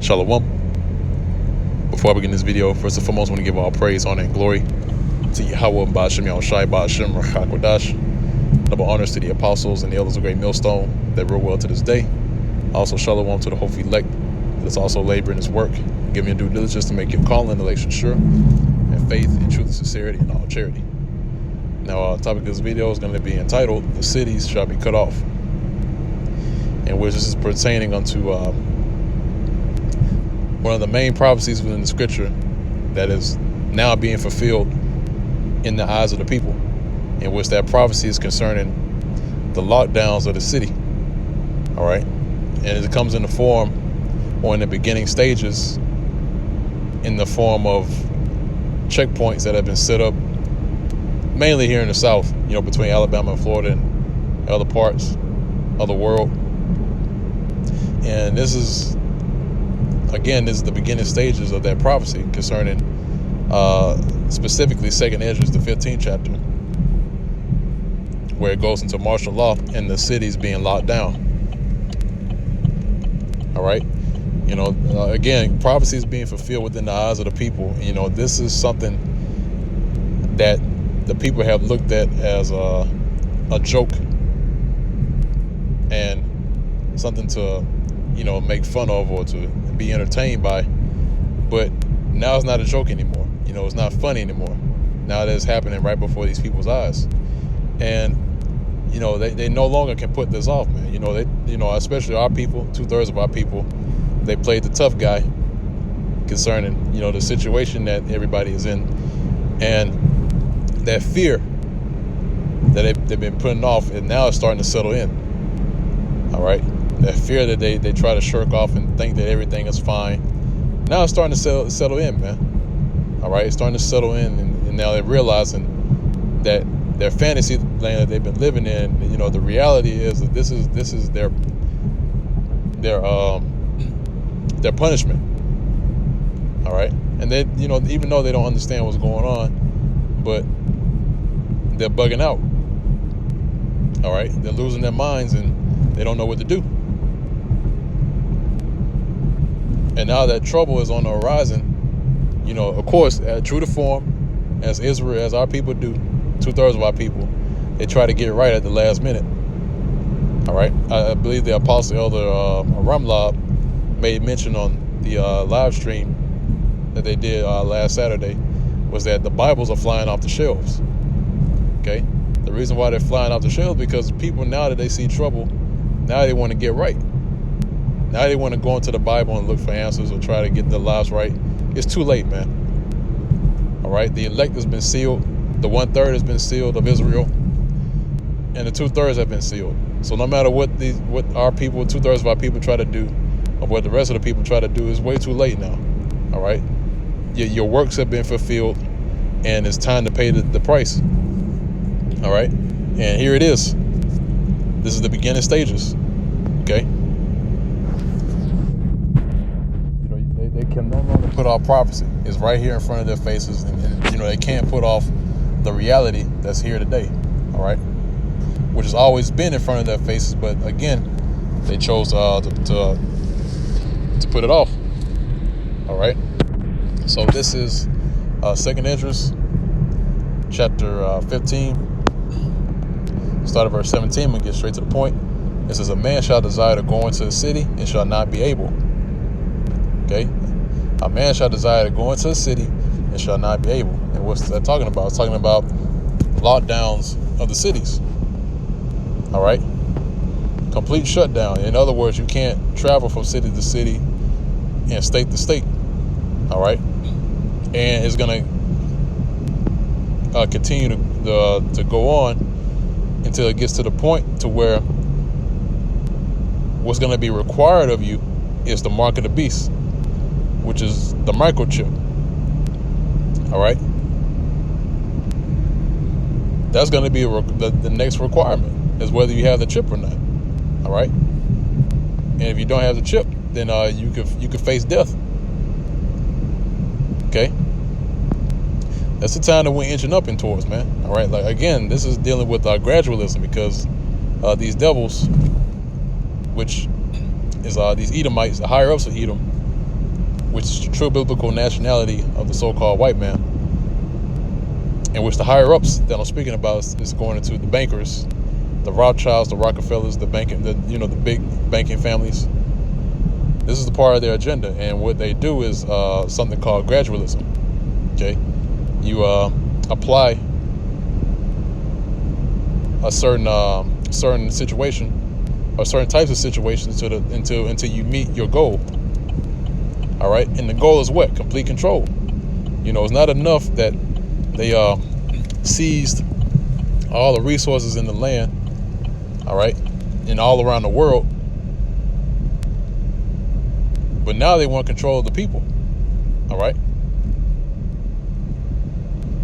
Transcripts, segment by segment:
Shalom. Before I begin this video, first and foremost, I want to give all praise, honor, and glory to Yahweh, Ba'ashem Yahushai, Ba'ashem Rachakodash. Double honors to the apostles and the elders of Great Millstone that rule well to this day. Also, shalom to the hopefully elect that's also laboring his work, giving your due diligence to make your calling and election sure, and faith in truth and sincerity and all charity. Now, the topic of this video is going to be entitled, "The Cities Shall Be Cut Off," in which this is pertaining unto one of the main prophecies within the scripture that is now being fulfilled in the eyes of the people, in which that prophecy is concerning the lockdowns of the city. All right, and it comes in the form, or in the beginning stages, in the form of checkpoints that have been set up mainly here in the South, between Alabama and Florida and other parts of the world. And this is the beginning stages of that prophecy concerning specifically 2nd Esdras, the 15th chapter, where it goes into martial law and the cities being locked down. All right. Again, prophecy is being fulfilled within the eyes of the people. This is something that the people have looked at as a joke and something to, make fun of or to be entertained by. But now it's not a joke anymore. It's not funny anymore. Now that it's happening right before these people's eyes. And, they no longer can put this off, man. Especially our people, 2/3 of our people, they played the tough guy concerning, the situation that everybody is in. And that fear that they've been putting off, and now it's starting to settle in. All right. That fear that they try to shirk off and think that everything is fine. Now it's starting to settle in, man. All right. It's starting to settle in. And now they're realizing that their fantasy land that they've been living in, the reality is that this is their punishment. All right. And they, even though they don't understand what's going on, but they're bugging out. All right. They're losing their minds and they don't know what to do. And now that trouble is on the horizon, of course, true to form, as Israel, as our people do, 2/3 of our people, they try to get it right at the last minute. All right. I believe the Apostle Elder Ramlab made mention on the live stream that they did last Saturday, was that the Bibles are flying off the shelves. Okay. The reason why they're flying off the shelves because people, now that they see trouble, now they want to get right. Now they want to go into the Bible and look for answers or try to get their lives right. It's too late, man. All right. The elect has been sealed. The 1/3 has been sealed of Israel, and the 2/3 have been sealed. So no matter what our people, 2/3 of our people try to do, or what the rest of the people try to do, is way too late now. All right. Your works have been fulfilled, and it's time to pay the price. All right. And here it is. This is the beginning stages. Okay. They can no longer put off prophecy. It's right here in front of their faces, and they can't put off the reality that's here today. All right. Which has always been in front of their faces, but again, they chose to put it off. All right. So this is 2nd Esdras, chapter 15. Start of verse 17. I'm going to get straight to the point. It says, "A man shall desire to go into the city and shall not be able." Okay. A man shall desire to go into the city and shall not be able. And what's that talking about? It's talking about lockdowns of the cities. All right. Complete shutdown. In other words, you can't travel from city to city and state to state. All right. And it's going to continue to go on until it gets to the point to where what's going to be required of you is the mark of the beast, which is the microchip. All right. That's going to be the next requirement, is whether you have the chip or not. All right. And if you don't have the chip, then you could face death. Okay. That's the time that we're inching up in towards, man. All right. Like, again, this is dealing with gradualism, because these devils, which is these Edomites, the higher ups of Edom, which is the true biblical nationality of the so-called white man, in which the higher ups that I'm speaking about is going into the bankers, the Rothschilds, the Rockefellers, the big banking families. This is the part of their agenda, and what they do is something called gradualism. Okay, you apply a certain situation or certain types of situations until you meet your goal. All right, and the goal is what? Complete control. It's not enough that they seized all the resources in the land, all right, and all around the world, but now they want control of the people. All right,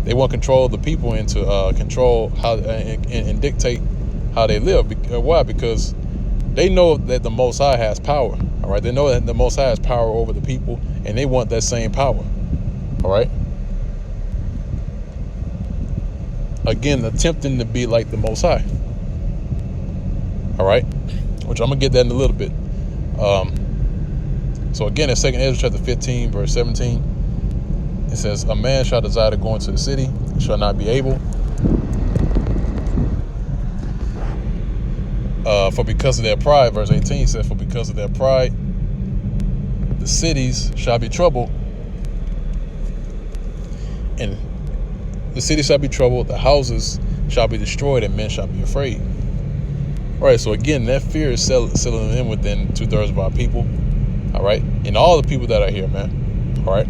they want control of the people and to control how and dictate how they live. Why? Because they know that the Most High has power. All right, they know that the Most High has power over the people, and they want that same power. All right. Again, attempting to be like the Most High. All right, which I'm gonna get that in a little bit. So again, in 2 Ezra chapter 15, verse 17, it says, "A man shall desire to go into the city, shall not be able. For because of their pride," verse 18 says, "For because of their pride, the cities shall be troubled, and the city shall be troubled, the houses shall be destroyed, and men shall be afraid." All right, so again, that fear is settling in within 2/3 of our people. All right, and all the people that are here, man. All right,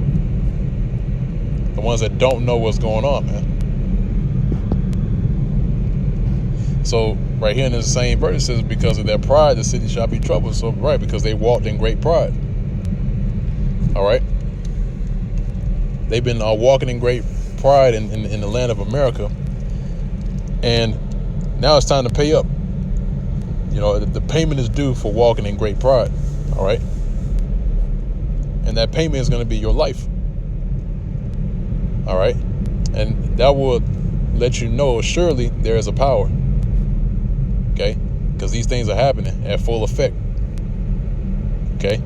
the ones that don't know what's going on, man. So right here in the same verse, it says, "Because of their pride, the city shall be troubled." So right, because they walked in great pride. All right, they've been walking in great pride in the land of America, and now it's time to pay up. The payment is due for walking in great pride. All right, and that payment is going to be your life. All right, and that will let you know surely there is a power. Okay, because these things are happening at full effect. Okay.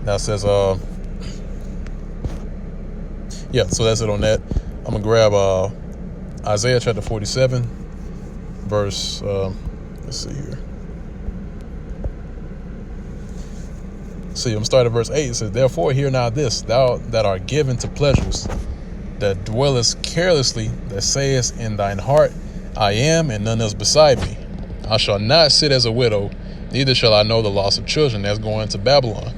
Now it says, so that's it on that. I'm gonna grab Isaiah chapter 47, verse. Let's see here. See, I'm starting at verse 8. It says, "Therefore hear now this, thou that art given to pleasures, that dwellest carelessly, that sayest in thine heart, I am, and none else beside me. I shall not sit as a widow, neither shall I know the loss of children." That's going to Babylon.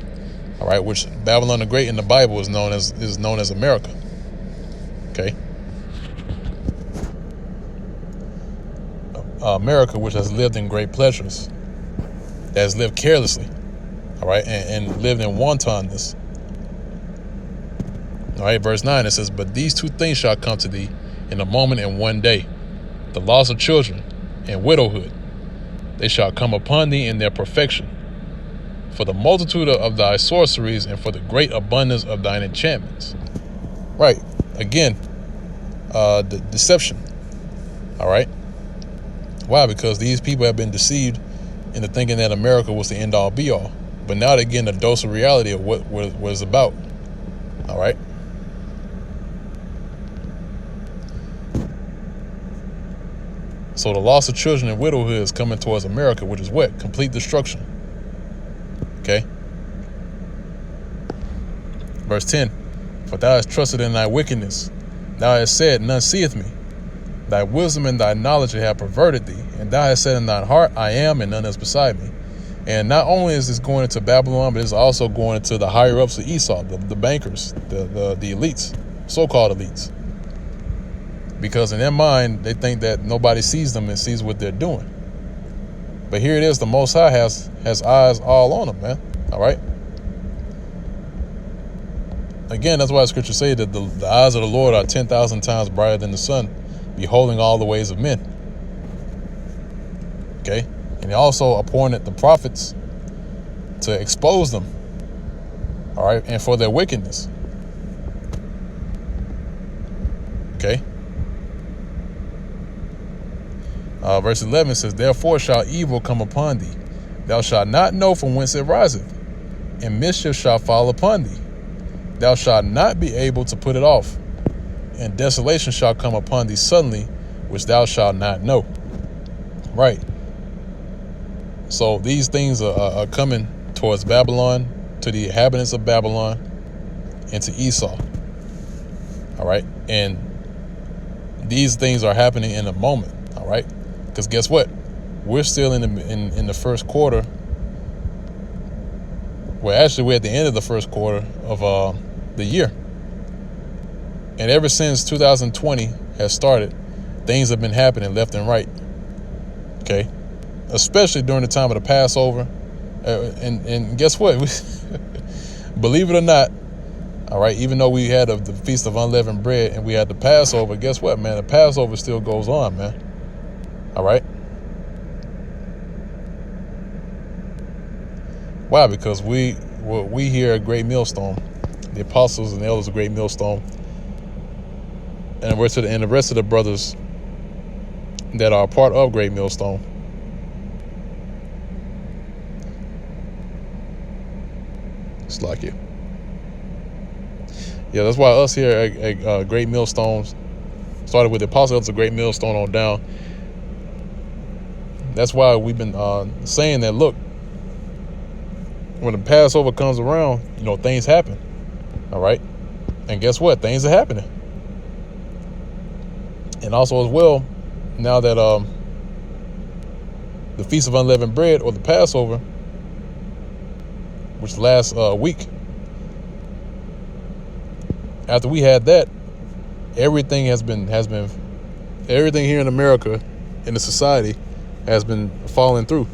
All right, which Babylon the Great in the Bible is known as America. Okay. America, which has lived in great pleasures, that has lived carelessly. All right, and lived in wantonness. All right, verse 9, it says, "But these two things shall come to thee in a moment and one day, the loss of children and widowhood. They shall come upon thee in their perfection, for the multitude of thy sorceries and for the great abundance of thine enchantments." Right, again, the deception. All right, why? Because these people have been deceived into thinking that America was the end-all be-all. But now they're getting a dose of reality of what it's about. All right. So the loss of children and widowhood is coming towards America, which is what? Complete destruction. Okay. Verse 10, "For thou hast trusted in thy wickedness. Thou hast said, none seeth me. Thy wisdom and thy knowledge have perverted thee. And thou hast said in thine heart, I am, and none else beside me." And not only is this going into Babylon, but it's also going into the higher ups of Esau, the bankers, the elites, so-called elites. Because in their mind, they think that nobody sees them and sees what they're doing. But here it is, the Most High has eyes all on them, man. All right. Again, that's why the scriptures say that the eyes of the Lord are 10,000 times brighter than the sun, beholding all the ways of men. Okay. And he also appointed the prophets to expose them, all right, and for their wickedness. Okay. Verse 11 says, therefore shall evil come upon thee. Thou shalt not know from whence it riseth, and mischief shall fall upon thee. Thou shalt not be able to put it off, and desolation shall come upon thee suddenly, which thou shalt not know. Right. So these things are coming towards Babylon, to the inhabitants of Babylon, and to Esau. All right. And these things are happening in a moment. All right. Because guess what? We're still in the first quarter. Well, actually, we're at the end of the first quarter of the year. And ever since 2020 has started, things have been happening left and right. Okay. Especially during the time of the Passover. And guess what? Believe it or not, all right, even though we had the Feast of Unleavened Bread and we had the Passover, guess what, man? The Passover still goes on, man. All right. Why? Because we here at Great Millstone, the apostles and the elders of Great Millstone, and the rest of the brothers that are part of Great Millstone, it's like it. Yeah, that's why us here at Great Millstone, started with the apostles of Great Millstone on down. That's why we've been saying that, look, when the Passover comes around, things happen. All right. And guess what? Things are happening. And also as well, now that the Feast of Unleavened Bread, or the Passover, which last week, after we had that, everything everything here in America, in the society, has been falling through.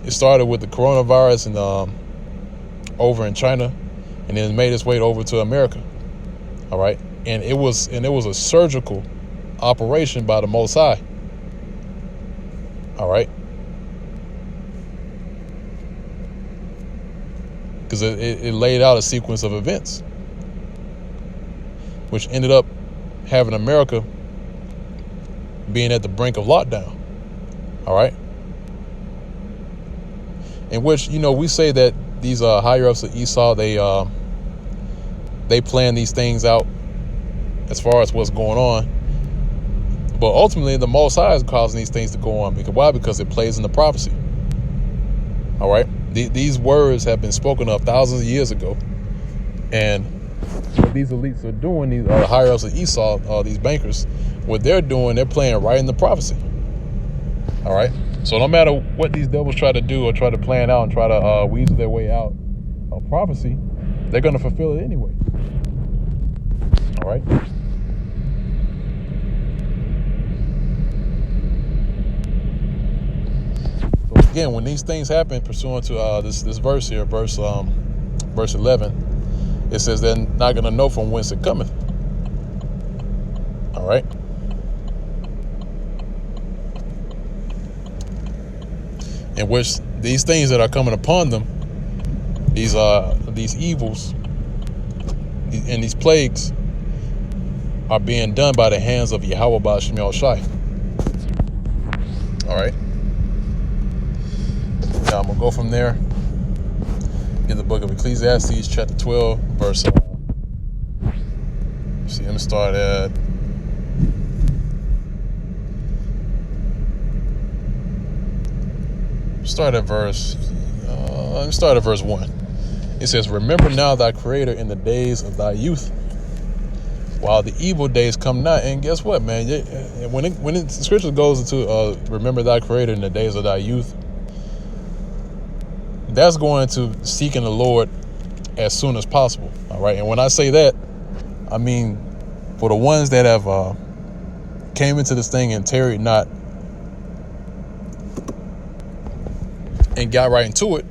It started with the coronavirus and over in China, and then it made its way over to America. All right, and it was a surgical operation by the Most High. All right, because it laid out a sequence of events, which ended up having America being at the brink of lockdown. All right. In which, we say that these higher ups of Esau, they plan these things out as far as what's going on. But ultimately, the Most High is causing these things to go on. Why? Because it plays in the prophecy. All right. These words have been spoken of thousands of years ago. And what these elites are doing, these higher ups of Esau, these bankers, what they're doing, they're playing right in the prophecy. All right. So no matter what these devils try to do or try to plan out and try to weasel their way out of prophecy, they're going to fulfill it anyway. All right. So again, when these things happen, pursuant to this verse here, verse 11, it says they're not going to know from whence it cometh. All right. In which these things that are coming upon them, these evils and these plagues, are being done by the hands of Yahweh Ba'ashem Yahushai. All right. Now I'm gonna go from there in the book of Ecclesiastes, chapter 12, verse. See, let me start at. Start at verse 1. It says, remember now thy creator in the days of thy youth, while the evil days come not. And guess what, man? When the scripture goes into remember thy creator in the days of thy youth, that's going to seeking the Lord as soon as possible. All right. And when I say that, I mean for the ones that have came into this thing and tarried not and got right into it,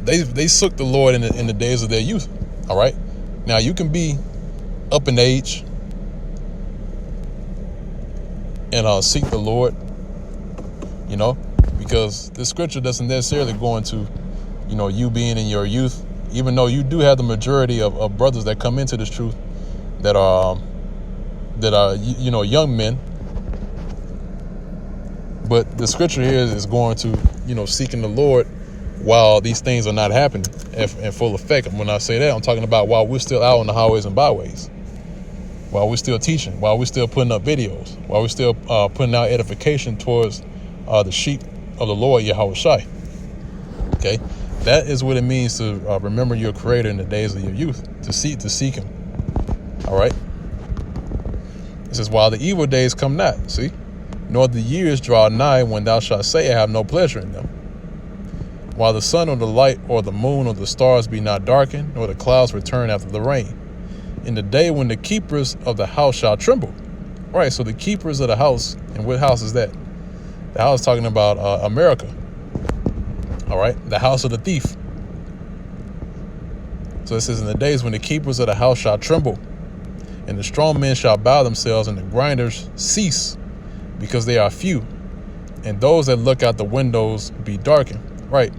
they sook the Lord in the days of their youth. All right. Now you can be up in age and seek the Lord, because the scripture doesn't necessarily go into, you being in your youth, even though you do have the majority of brothers that come into this truth that are young men. But the scripture here is going to, seeking the Lord while these things are not happening in full effect. And when I say that, I'm talking about while we're still out on the highways and byways, while we're still teaching, while we're still putting up videos, while we're still putting out edification towards the sheep of the Lord, Yahweh Shai. Okay, that is what it means to remember your Creator in the days of your youth, to seek Him. All right. It says, while the evil days come not, see, nor the years draw nigh when thou shalt say, I have no pleasure in them. While the sun or the light or the moon or the stars be not darkened, nor the clouds return after the rain. In the day when the keepers of the house shall tremble. Right, so the keepers of the house, and what house is that? The house talking about America. All right, the house of the thief. So it says, in the days when the keepers of the house shall tremble, and the strong men shall bow themselves, and the grinders cease, because they are few, and those that look out the windows be darkened. Right.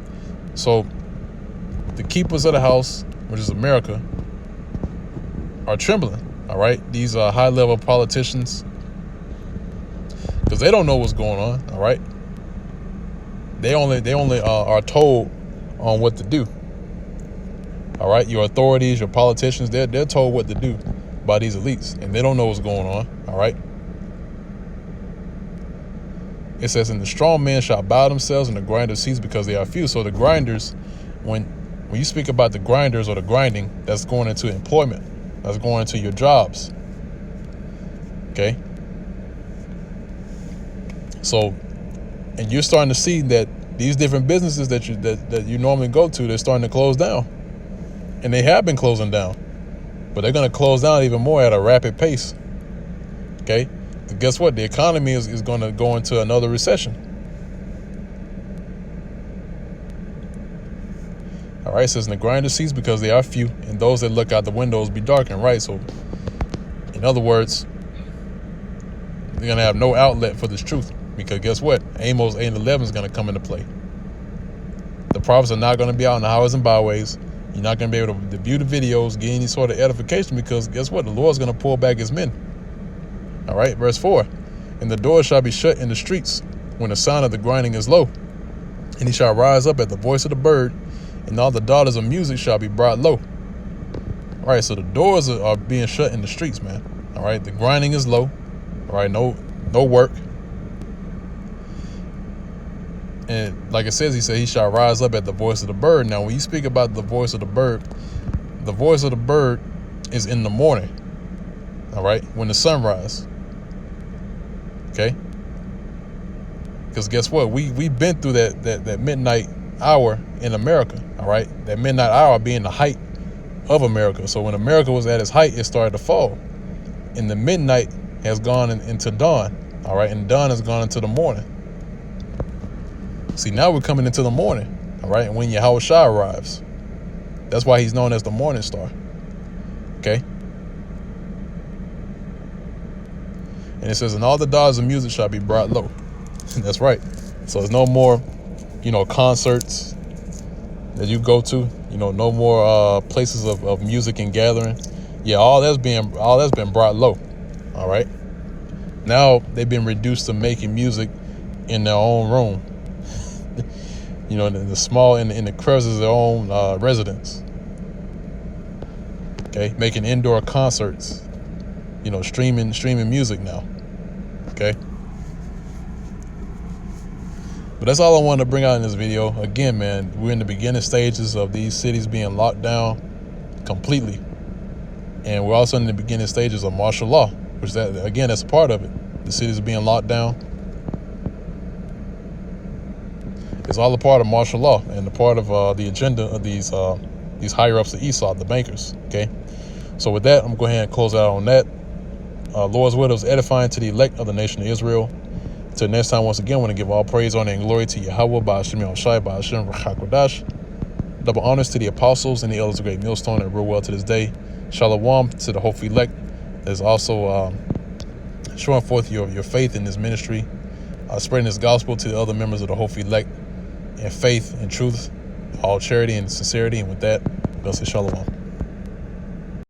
So the keepers of the house, which is America, are trembling. All right. These are high level politicians, because they don't know what's going on. All right. They only are told on what to do. All right. Your authorities, your politicians, they're told what to do by these elites, and they don't know what's going on. All right. It says, and the strong men shall bow themselves, and the grinders cease, because they are few. So the grinders, when you speak about the grinders or the grinding, that's going into employment. That's going into your jobs. Okay. So, and you're starting to see that these different businesses that you normally go to, they're starting to close down. And they have been closing down. But they're going to close down even more at a rapid pace. Okay. Guess what? The economy is going to go into another recession. All right, it says, and the grinder cease, because they are few, and those that look out the windows be darkened. Right, so in other words, they're going to have no outlet for this truth, because guess what? Amos 8 and 11 is going to come into play. The prophets are not going to be out on the highways and byways. You're not going to be able to view the videos, get any sort of edification, because guess what? The Lord's going to pull back his men. All right, verse 4, and the doors shall be shut in the streets when the sound of the grinding is low, and he shall rise up at the voice of the bird, and all the daughters of music shall be brought low. All right, so the doors are being shut in the streets, man. All right, the grinding is low. All right, no work. And like it says, he said he shall rise up at the voice of the bird. Now, when you speak about the voice of the bird is in the morning. All right, when the sun rises. Okay, because guess what? We've been through that midnight hour in America. All right, that midnight hour being the height of America. So when America was at its height, it started to fall, and the midnight has gone into dawn. All right, and dawn has gone into the morning. See, now we're coming into the morning. All right, and when Yahweh Shai arrives, that's why he's known as the morning star. Okay. And it says, and all the daughters of music shall be brought low. That's right. So there's no more, concerts that you go to. No more places of music and gathering. Yeah, all that's been brought low. All right. Now they've been reduced to making music in their own room. In the small, in the crevices of their own residence. Okay, making indoor concerts. Streaming music now. Okay. But that's all I wanted to bring out in this video. Again, man, we're in the beginning stages of these cities being locked down completely. And we're also in the beginning stages of martial law, which that's a part of it. The cities are being locked down. It's all a part of martial law and a part of the agenda of these higher ups of Esau, the bankers. Okay. So with that, I'm going to go ahead and close out on that. Lord's word is edifying to the elect of the nation of Israel. Until next time, once again, I want to give all praise, honor, and glory to Yahweh, by Hashem Yahushai, by Hashem Rachakodash. Double honors to the apostles and the elders of Great Millstone that rule well to this day. Shalom to the hopeful elect that is also showing forth your faith in this ministry, spreading this gospel to the other members of the hopeful elect in faith and truth, all charity and sincerity. And with that, I'm going to say shalom.